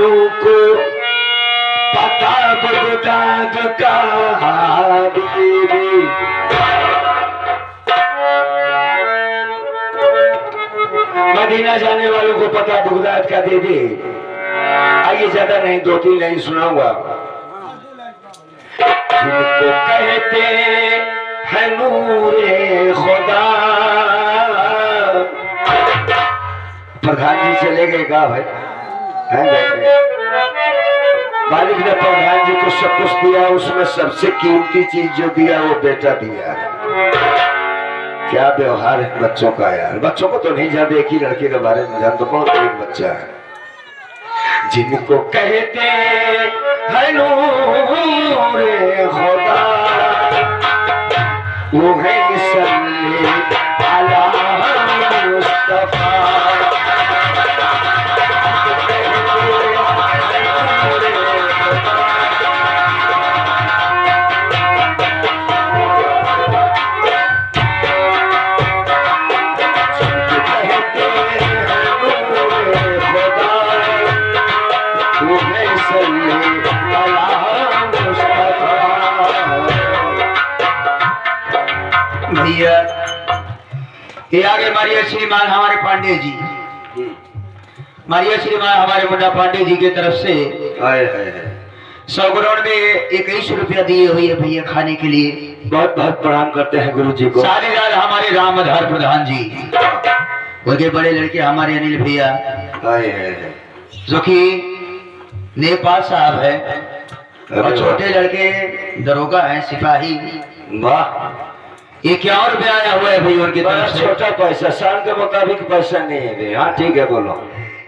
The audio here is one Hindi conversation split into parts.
वालों को पता बगदाद का बीबी। मदीना जाने वालों को पता बगदाद का दे दे। आइए ज्यादा नहीं, 2-3 लाइन सुनाऊंगा। जिनको कहते हैं नूरे खुदा। प्रधान जी चले गए कहा भाई हैं बैठे। मालिक ने प्रधान जी को सब कुछ दिया, उसमें सबसे कीमती चीज जो दिया वो बेटा दिया। क्या व्यवहार है बच्चों का यार। बच्चों को तो नहीं जानते, एक ही लड़के के बारे में जानते, बहुत एक बच्चा है। जिनको कहते हैं नूरे खुदा वो है सल्ले अला मुस्तफा। भैया ये आगे मारिया श्रीमान हमारे पांडे जी, मारिया श्रीमान हमारे मुन्ना पांडे जी की तरफ से 100 करोड़ में 21 रुपया दिए हुई है भैया खाने के लिए। बहुत बहुत प्रणाम करते हैं गुरु जी को। सारे रात हमारे राम आधार प्रधान जी, उनके बड़े लड़के हमारे अनिल भैया जो कि नेपाल साहब है, और छोटे लड़के दरोगा है, सिपाही। वाह, 51 रुपया आया हुआ है भैया उनकी तरफ से। छोटा पैसा, साल के मुताबिक पैसा नहीं है। हाँ ठीक है, बोलो।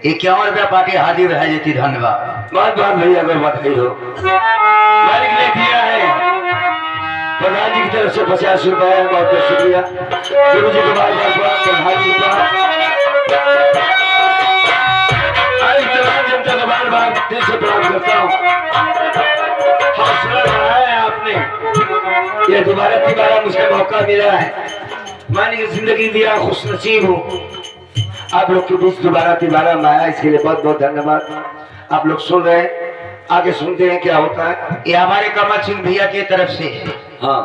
51 रुपया पार्टी हाजिर रह जाती। धन्यवाद, बहुत बहुत भैया को बधाई हो। मालिक ने दिया है प्रधान जी की तरफ से 50 रुपया, बहुत बहुत शुक्रिया गुरु जी को। प्रधान जी का जनता को बार बार दिल से प्रणाम करता हूँ। हौसला बढ़ाया है आपने, ये दोबारा मुझे मौका मिला है। मालिक की जिंदगी दिया, खुश नसीब हूँ। आप लोग के बीच दोबारा मैं आया, इसके लिए बहुत बहुत धन्यवाद। आप लोग सुन रहे हैं, आगे सुनते हैं क्या होता है। ये हमारे कमल सिंह भैया की तरफ से हाँ,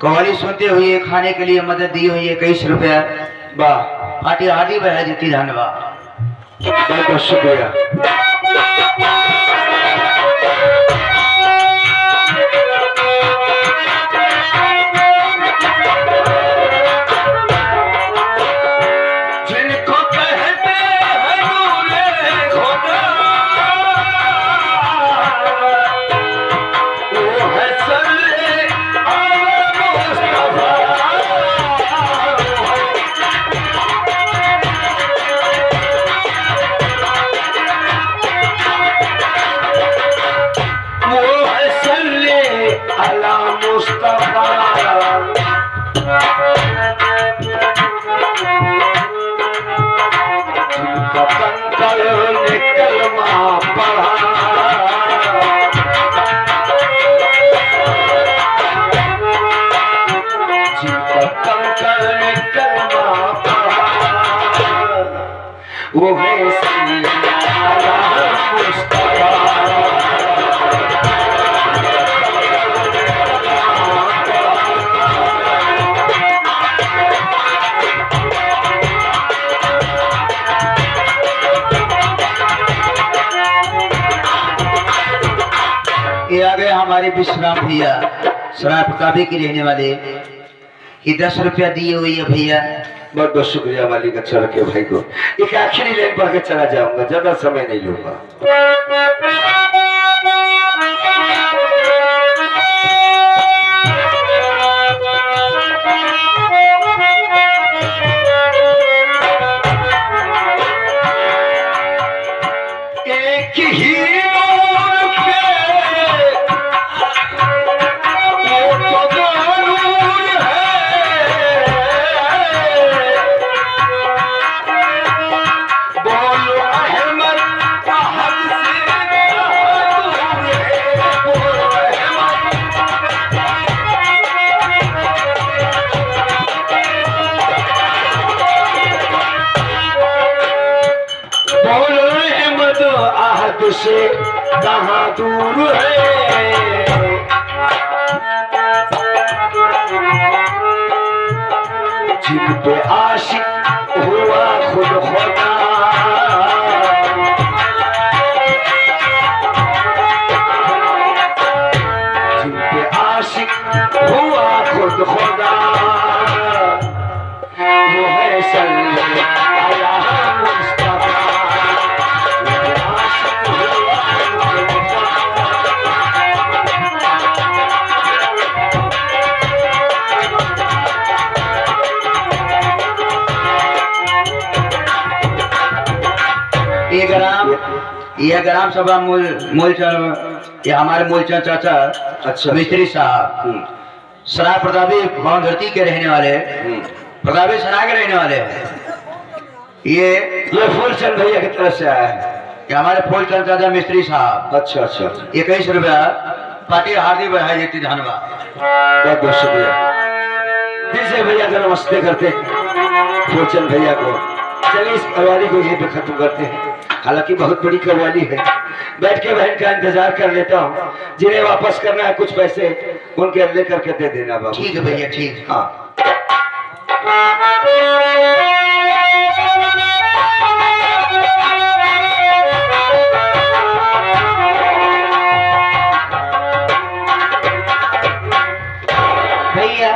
कवाली सुनते हुए खाने के लिए मदद दी हुई है 21 रुपया। वाह, पार्टी हार्दिक बधाई देती। धन्यवाद, बहुत बहुत शुक्रिया। अला मुस्तफा जिनका कंकर ने कलमा पढ़ा, जिनका कंकर ने कलमा पढ़ा वो है अला मुस्तफा। ये आ गए हमारे विश्राम भैया, शराब काबे के रहने वाले, ये 10 रुपया दिए हुई है भैया। बहुत बहुत शुक्रिया मालिक, अच्छा रखे भाई को। एक आखिरी लाइन पढ़ के चला जाऊंगा, ज्यादा समय नहीं लूंगा। एक ही बोलो रहमत आहद से कहाँ दूर है। जिन पे आशिक हुआ खुद खुदा, जिन पे आशिक हुआ खुद खुदा, वो है सल्ले अला मुस्तफा। यह ग्राम सभा मूलचंद, ये हमारे मूलचंद चाचा अच्छा मिस्त्री साहब सराय प्रतापी भवन धरती के रहने वाले, प्रतापी सराय के रहने वाले हैं। ये फूलचंद भैया की तरफ से आया है। ये हमारे फूलचंद चाचा मिस्त्री साहब अच्छा अच्छा 21 रुपया पार्टी हार्दिक बधाई देती, धन्यवाद। बहुत बहुत शुक्रिया। दिल से भैया का नमस्ते करते हैं फूलचंद भैया को। चलिए इस कव्वाली को यहीं पे खत्म करते हैं। हालांकि बहुत बड़ी कव्वाली है, बैठ के बहन का इंतजार कर लेता हूँ। जिन्हें वापस करना है कुछ पैसे उनके अगले करके दे देना बाबू। ठीक है भैया, ठीक। हाँ भैया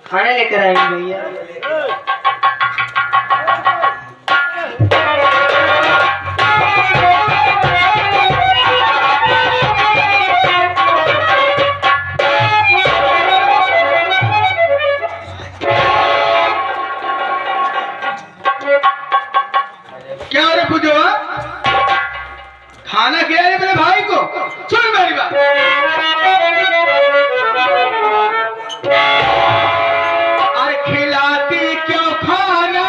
खाना लेकर आएंगे भैया। क्या रे बुजुआ, खाना खिलाए मेरे भाई को? सुन मेरी बात, अरे खिलाती क्यों खाना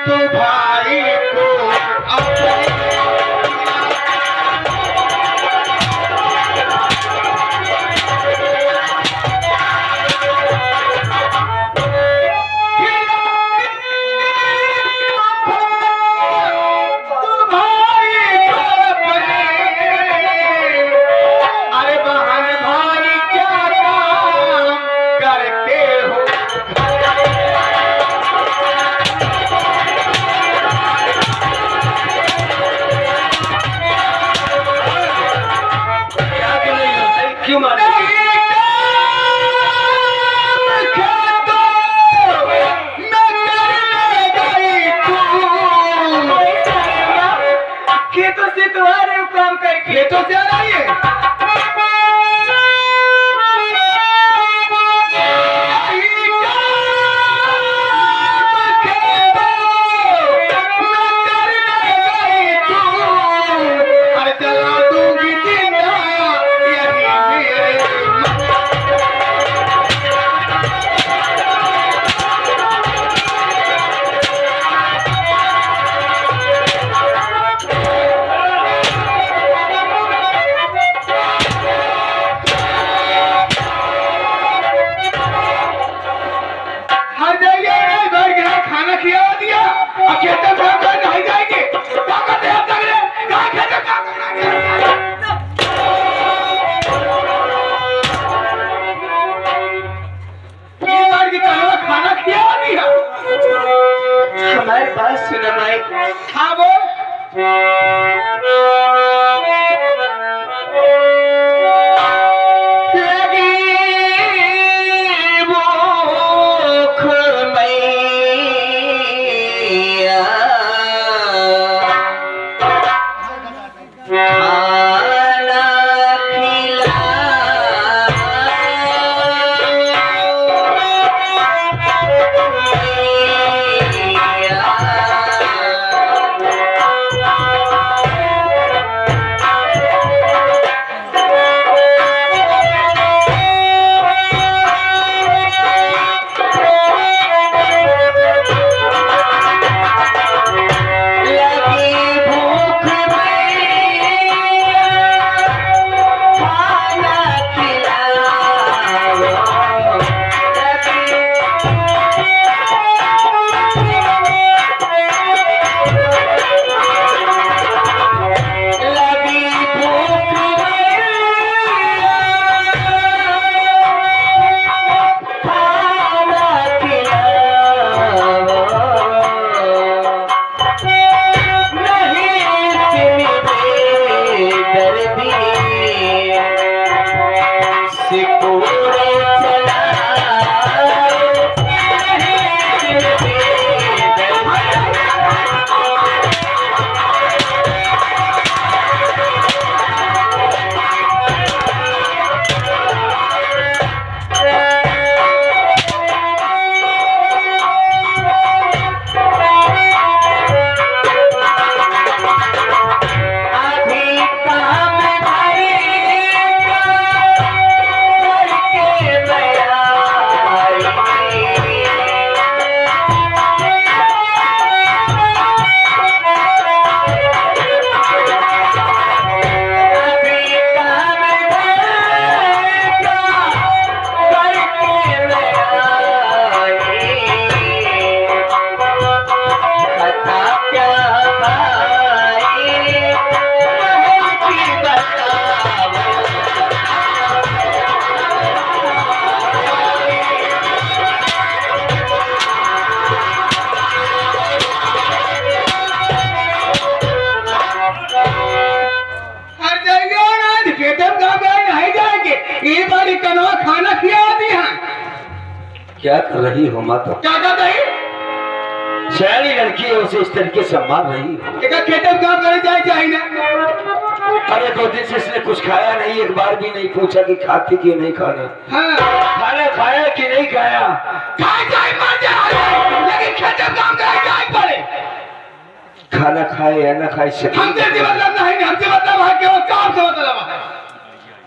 तो भाई को अपने। क्यों मारे? खेतों से तुम्हारे काम कर, खेतों से आ रही है। खाना खिला दिया, खेतों में नहीं जाएंगे। क्या करते हैं तगड़े? क्या खेते क्या खाना खिला दिया। हमारे पास सुना भाई। हाँ बोल। क्या कर रही हो माँ? तो क्या कर रही? शहरी लड़की है, उसे इस तरीके से मार रही हो। एक खेतों में काम करे जाए चाहिए ना। अरे 2 दिन से इसने कुछ खाया नहीं, एक बार भी नहीं पूछा कि खाती कि नहीं खाना। हाँ। खाना खाया कि नहीं खाया? खाए जाए मर जाए, लेकिन खेतों में काम करे जाए पड़े। खाना खाए या ना खाए से हमसे मतलब नहीं, हमसे मतलब है केवल काम से मतलब है।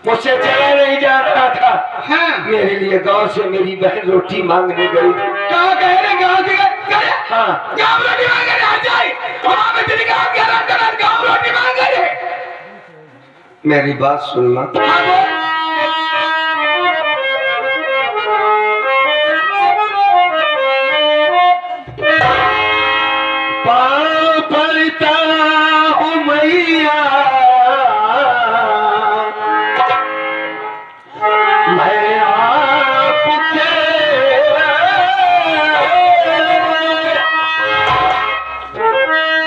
मुझसे चला नहीं जा रहा था। हाँ। मेरे लिए गांव से मेरी बहन रोटी मांगने गई थी। कहाँ कह रहे गाँव से गए? हाँ, गाँव रोटी मांगे आ जाए, वहाँ पे चली गाँव के अलग गाँव रोटी मांगे रे। मेरी बात सुनना। हाँ बोल। पाँव पड़ता हूँ मैया, मैं आपके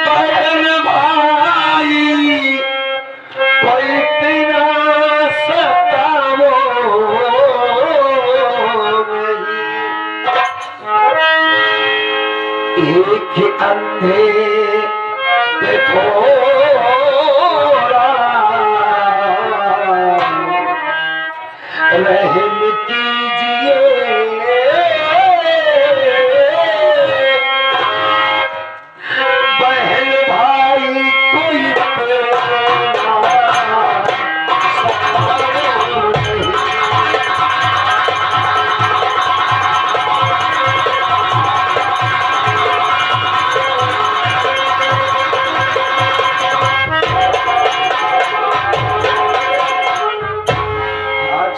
बहन भाई कोई इतना सताओ नहीं। एक अंधे पे थोड़ा रहम कीजिए, बहन भाई कोई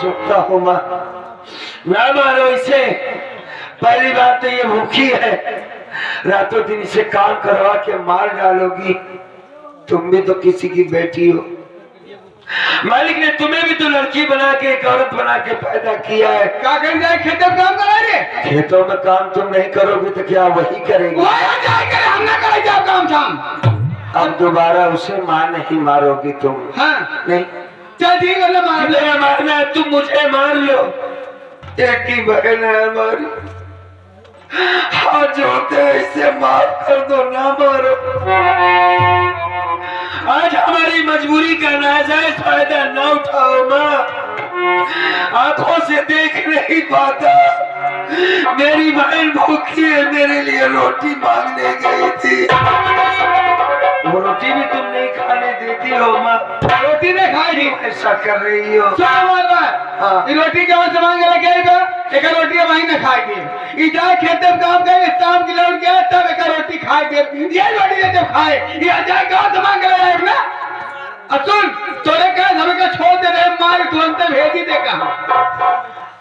झुकता हूँ माँ, ना मारो इसे। पहली बात तो ये भूखी है, रातों दिन इसे काम करवा के मार डालोगी। तुम भी तो किसी की बेटी हो, मालिक ने तुम्हें भी तो लड़की बना के एक औरत बना के पैदा किया है। क्या कर जाए खेतों में काम करे रे? खेतों में काम तुम नहीं करोगे तो क्या वही करेंगे? वही जाए करे, हम ना करे जाओ काम शाम। अब दोबारा उसे मार नहीं मारोगी तुम? हाँ। नहीं, चल ठीक है ना, मार ले। मारना है तुम मुझे मार लो, एक ही बहन है हमारी। हाथ जोड़ते हैं, इसे माफ कर दो, ना मारो। आज हमारी मजबूरी का नाजायज फायदा ना उठाओ माँ। आंखों से देख नहीं पाता, मेरी बहन भूखी है, मेरे लिए रोटी मांगने गई थी। वो रोटी भी तुम नहीं खाने देती हो माँ। रोटी नहीं खाएगी, ऐसा कर रही हो। हाँ। ये रोटी के वहां से मांगे लगे एक रोटी वहीं न खाएगी। जाए खेते में काम करे, शाम की लौट गया तब एक रोटी खाएगी। ये रोटी जब खाए ये जाए गाँव से मांगे लगे ना। सुन, तोरे कहा हमें क्या छोड़ दे रहे, मार तुरंत भेजी दे कहा।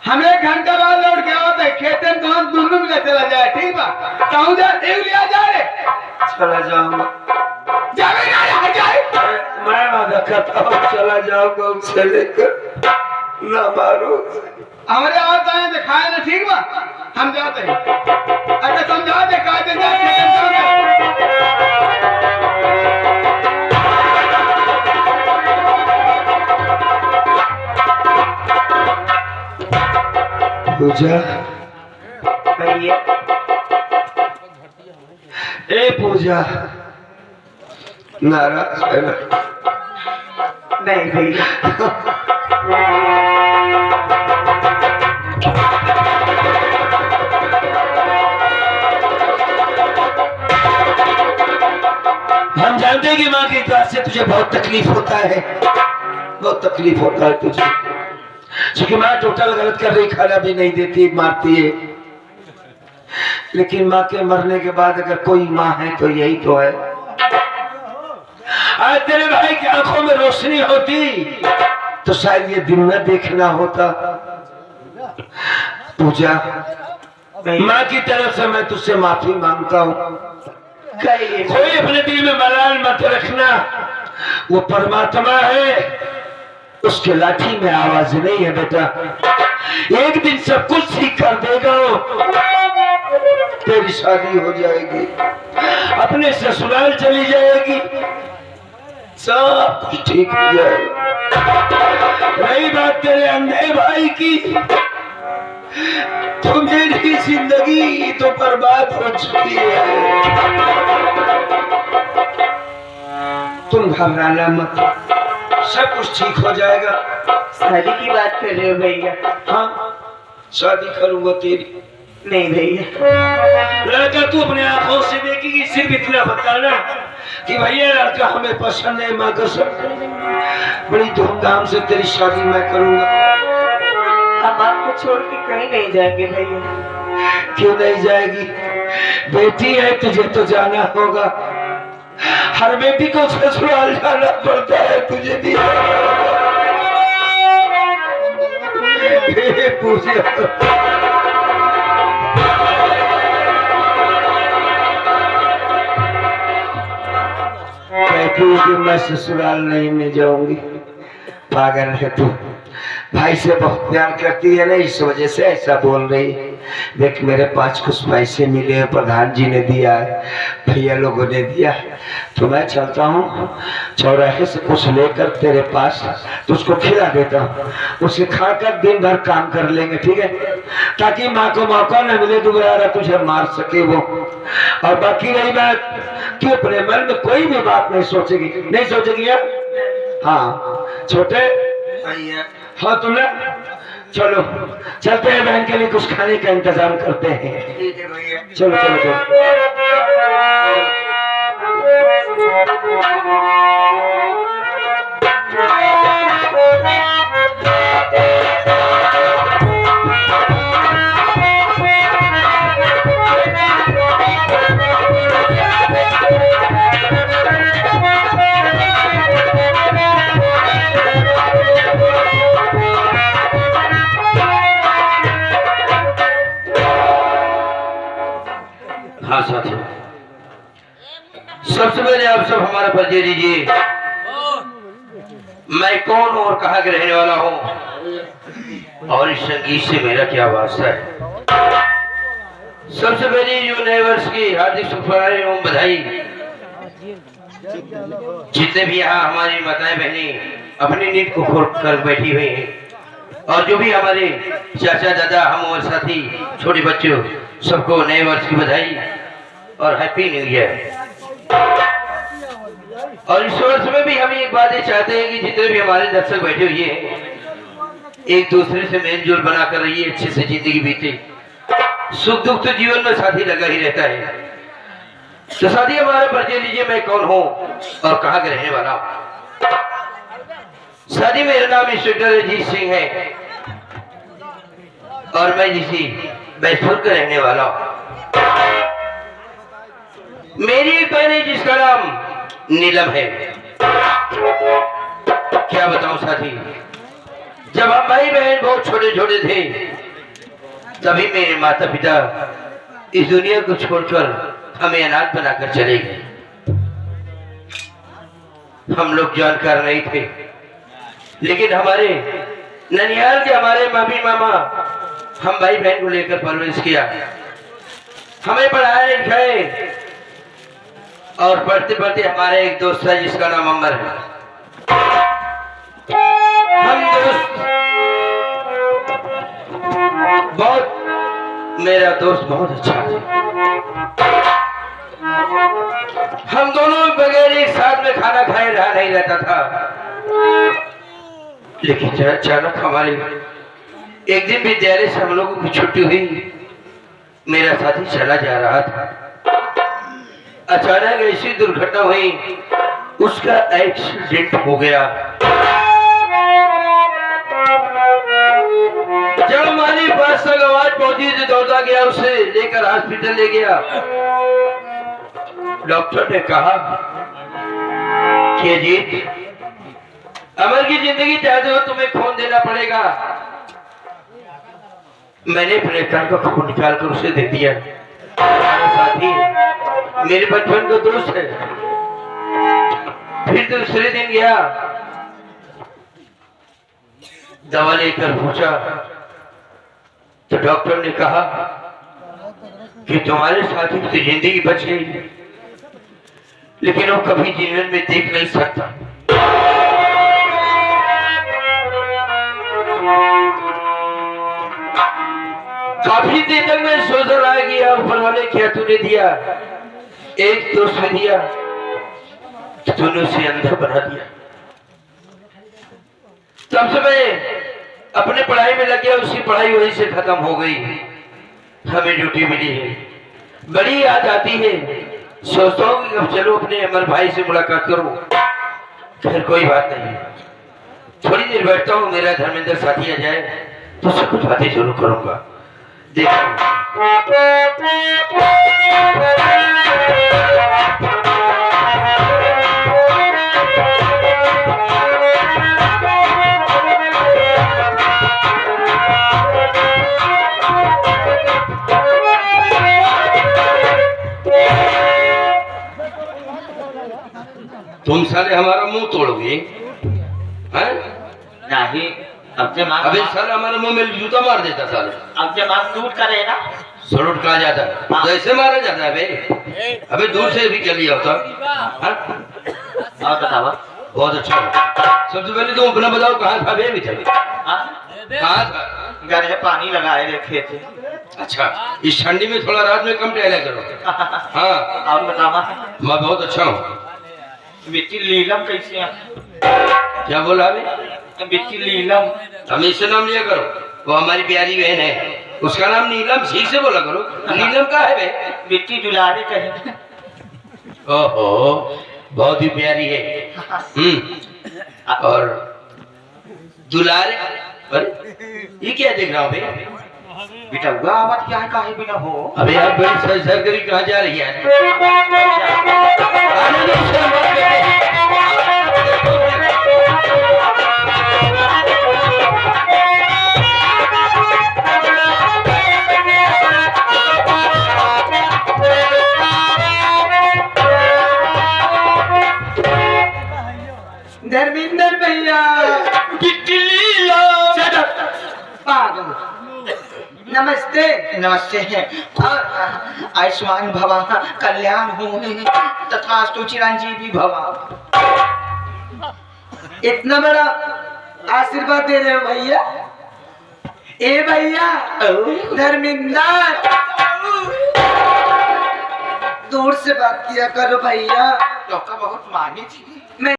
हमें 1 घंटा बाद लौट के आवत है, खेते में तुरंत दोनों मिला चला जाए, ठीक बा? कहूँ जा एक लिया जाए रे, चला जाऊंगा। जावे ना यहाँ जाए। मैं वादा करता हूँ चला जाऊंगा, उसे लेकर ना मारो। हमारे आवत आए तो खाए ना, ठीक बा? हम जाते हैं, अगर समझा दे काटे जाए खेते में काम पूजा, ए पूजा, नाराज है ना? नहीं भैया। हम जानते हैं कि माँ की तरफ से तुझे बहुत तकलीफ होता है, बहुत तकलीफ होता है तुझे, क्योंकि माँ टोटल गलत कर रही, खाना भी नहीं देती, मारती है। लेकिन माँ के मरने के बाद अगर कोई माँ है तो यही तो है। आज तेरे भाई की आंखों में रोशनी होती तो शायद ये दिन न देखना होता। पूजा, माँ की तरफ से मैं तुझसे माफी मांगता हूँ। कोई अपने दिल में मलाल मत रखना, वो परमात्मा है, उसके लाठी में आवाज नहीं है बेटा। एक दिन सब कुछ ठीक कर देगा, तेरी शादी हो जाएगी, अपने ससुराल चली जाएगी, सब कुछ ठीक हो जाएगा। रही बात तेरे अंधे भाई की, तो मेरी जिंदगी तो बर्बाद हो चुकी है। तुम घबराना मत, सब कुछ ठीक हो जाएगा। शादी की बात कर रहे हो भैया? हाँ, शादी करूंगा तेरी। नहीं भैया। लड़का तू अपने आंखों से देखेगी, सिर्फ इतना बताना कि भैया लड़का हमें पसंद है। माँ कसम, बड़ी धूमधाम से तेरी शादी मैं करूंगा। हम आपको छोड़ के कहीं नहीं जाएंगे भैया। क्यों नहीं जाएगी? बेटी है, तुझे तो जाना होगा। हर बेटी को ससुराल जाना पड़ता है, तुझे भी। कहती हूँ कि मैं ससुराल नहीं में जाऊंगी। पागल है तू, भाई से बहुत प्यार करती है ना, इस वजह से ऐसा बोल रही है। देख, मेरे पास कुछ पैसे मिले हैं, प्रधान जी ने दिया है, भैया लोगों ने दिया है, तो मैं चलता हूँ चौराहे से कुछ लेकर तेरे पास, तो उसको खिला देता हूँ। उसे खाकर दिन भर काम कर लेंगे, ठीक है? ताकि माँ को मौका न मिले दोबारा तुझे मार सके वो। और बाकी रही बात, तू अपने मन में कोई भी बात नहीं सोचेगी, नहीं सोचेगी यार? हाँ छोटे भैया, हाँ तुमने, चलो चलते हैं, बहन के लिए कुछ खाने का इंतजाम करते हैं। ठीक है भैया, चलो चलो चलो। हाँ साथियों, सबसे पहले आप सब हमारा परिचय दीजिए। मैं कौन हूँ और कहाँ के रहने वाला हूँ, और इस संगीत से मेरा क्या वास्ता है। सबसे पहले जो नए वर्ष की हार्दिक शुभकामनाएं एवं बधाई। जितने भी यहाँ हमारी माताएं बहनें अपनी नींद को खोल कर बैठी हुई हैं, और जो भी हमारे चाचा दादा, हम और साथी छोटे बच्चों, सबको नए वर्ष की बधाई और हैप्पी न्यू ईयर। और इस वर्ष में भी हम एक बात चाहते हैं कि जितने भी हमारे दर्शक बैठे हुए हैं, एक दूसरे से मेल जोल बनाकर रहिए, अच्छे से जिंदगी बीते। सुख दुख तो जीवन में साथी लगा ही रहता है। तो साथी हमारा परिचय लीजिए, मैं कौन हूँ और कहाँ के रहने वाला हूँ। साथी मेरा नाम इंस्पेक्टर अजीत सिंह है और मैं इसी बैजपुर का रहने वाला हूँ। मेरी एक बहन है जिसका नाम नीलम है। क्या बताऊं साथी, जब हम भाई बहन बहुत छोटे छोटे थे, तभी मेरे माता पिता इस दुनिया को छोड़कर हमें अनाथ बनाकर चले गए। हम लोग जानकार नहीं थे, लेकिन हमारे ननिहाल के हमारे मामी मामा हम भाई बहन को लेकर परवरिश किया, हमें पढ़ाया लिखाए, और पढ़ते पढ़ते हमारा एक दोस्त है जिसका नाम अमर है। हम दोस्त मेरा दोस्त बहुत अच्छा है। हम दोनों बगैर एक साथ में खाना खाए रहा नहीं रहता था, लेकिन अचानक हमारे एक दिन विद्यालय से हम लोगों की छुट्टी हुई। मेरा साथी चला जा रहा था, अचानक ऐसी दुर्घटना हुई, उसका एक्सीडेंट हो गया। जब हमारे पास तक आवाज पहुंची तो दौड़ा गया, उसे लेकर हॉस्पिटल ले गया। डॉक्टर ने कहा कि अजीत, अमर की जिंदगी चाहते हो तुम्हें खून देना पड़ेगा। मैंने अपने तन का खून निकाल कर उसे दे दिया। साथी मेरे बचपन का दोस्त है। फिर दूसरे दिन गया, दवा लेकर पूछा तो डॉक्टर ने कहा कि तुम्हारे साथी की जिंदगी बच गई, लेकिन वो कभी जीवन में देख नहीं सकता। काफी देर तक मैं सोच रहा कि ऊपर वाले क्या तूने दिया, एक दोस्त में दिया, तूने उसे अंधा बना दिया। तब से मैं अपने पढ़ाई में लग गया, उसकी पढ़ाई वहीं से खत्म हो गई। हमें ड्यूटी मिली है, बड़ी याद आती है, सोचता हूँ कि अब चलो अपने अमर भाई से मुलाकात करूं। फिर कोई बात नहीं, थोड़ी देर बैठता हूँ, मेरा धर्मेंद्र साथी आ जाए तो उससे कुछ बातें जरूर करूंगा। देखो तुम साले हमारा मुंह तोड़ोगे हैं? नहीं, अब जब मांग अबे साले हमारे मुंह में जूता मार देता साले। अब जब मांग टूट करे ना, सलूट कहा जाता है तो ऐसे मारा जाता है बे। अबे दूर से भी कर लिया होता। और बतावा। बहुत अच्छा। सबसे पहले तुम अपना बताओ, कहाँ था बे? कहाँ था? घर में पानी लगाए रखे थे। अच्छा, इस ठंडी में थोड़ा रात में कम टहला करो। हाँ, और बतावा। मैं बहुत अच्छा हूँ। बेटी लीलम कैसे है? क्या बोला अभी? बेटी लीलम। हमेशा नाम लिया करो, वो हमारी प्यारी बहन है, उसका नाम नीलम। ठीक से बोला करो। नीलम का है बे? बेटी दुलारे कहीं। ओहो, बहुत ही प्यारी है। और दुलारे, अरे ये क्या देख रहा हूँ बे? बेटा हुआ आवाज क्या है, काहे बिना हो? अबे आप बड़ी सरकरी कहाँ जा रही है? धर्मेंद्र भैया, पागल। नमस्ते। नमस्ते है। और आयुष्मान भवा, कल्याण हो तथास्तु चिरंजीवी भवा। इतना बड़ा आशीर्वाद दे रहे हो भैया। ए भैया, धर्मेंद्र, दूर से बात किया करो भैया। लोका बहुत मानी थी।